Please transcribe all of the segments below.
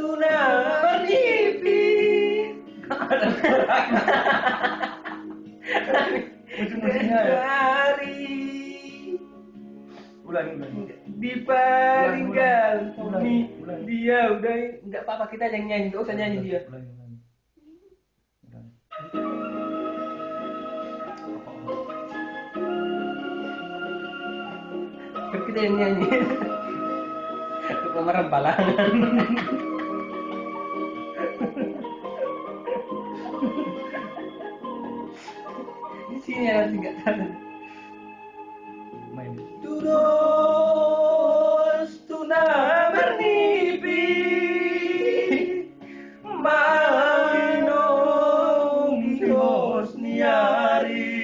tuna bermimpi. Hari Ulangi. dipaninggal dia udah nggak apa-apa, kita yang nyanyi, nggak usah nyanyi dia. Ulangi. Kita yang nyanyi. Itu pemeran balangan. Di sini nanti nggak tahu. Main. Terus tuna bermimpi Mainong Diyos niyaring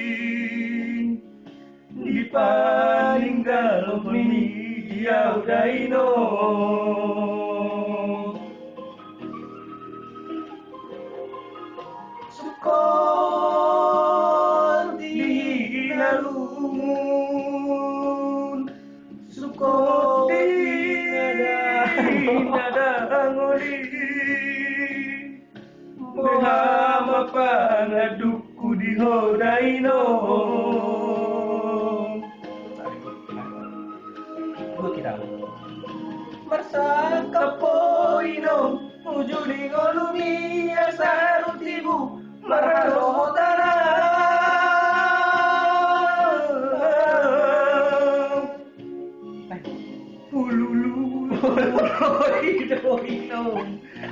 dipaninggal ni Diyaw Daino. Sukon di nalungun, sukon di nadangoli, Muhammad pangadukku di Hodaino. Marsaka poino, ujuli golumi asarutibu, maraso tanah.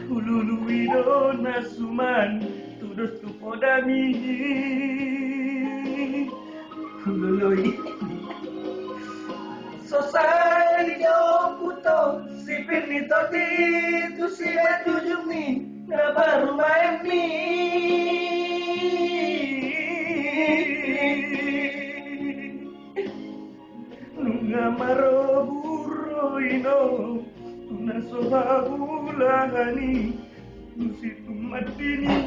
Hululu ido nasuman, tudus tu podami. Hulului. Sosai jauh puto, si pinito tu si betujung ni, ngapa rumah mi. Nunga maro buro ino, tuna sohabulani, nusi tumatini.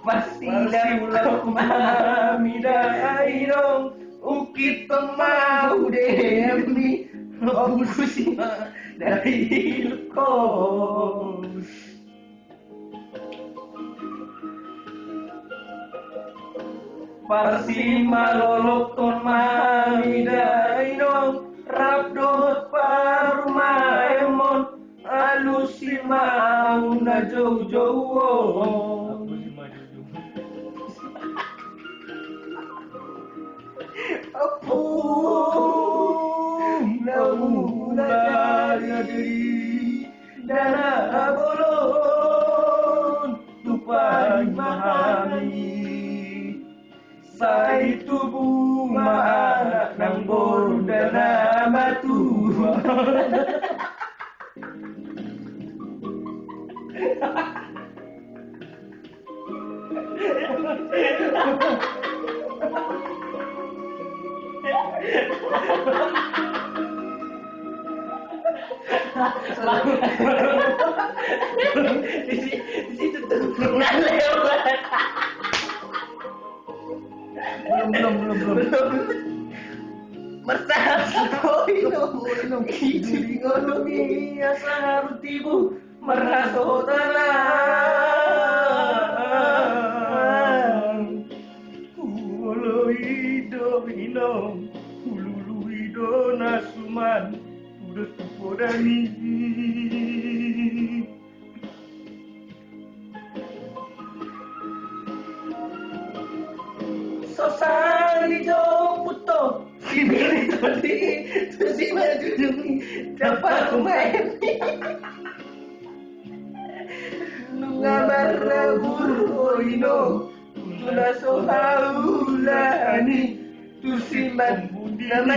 Masilau mamidairong ukit pemau demi obusima dari lukos. Parsima lolokon mamidairong rabdot parumaemon alusima una jauh-jauh. Apung naula diri dana bolon tupai mahami sai tubuh anak nang bolon dana matu. Di situ tuh nggak lewat. Belum. Merasa minum kiri ngonomi asal tibu merasa tenang. Kulo ido minum, kululu ido nasuman, udah tupodani. Sosali jauh puto, si bini tadi, tu si maju demi dapat main. Nunga barra burro ino, tuna sohaulani, tu si man nama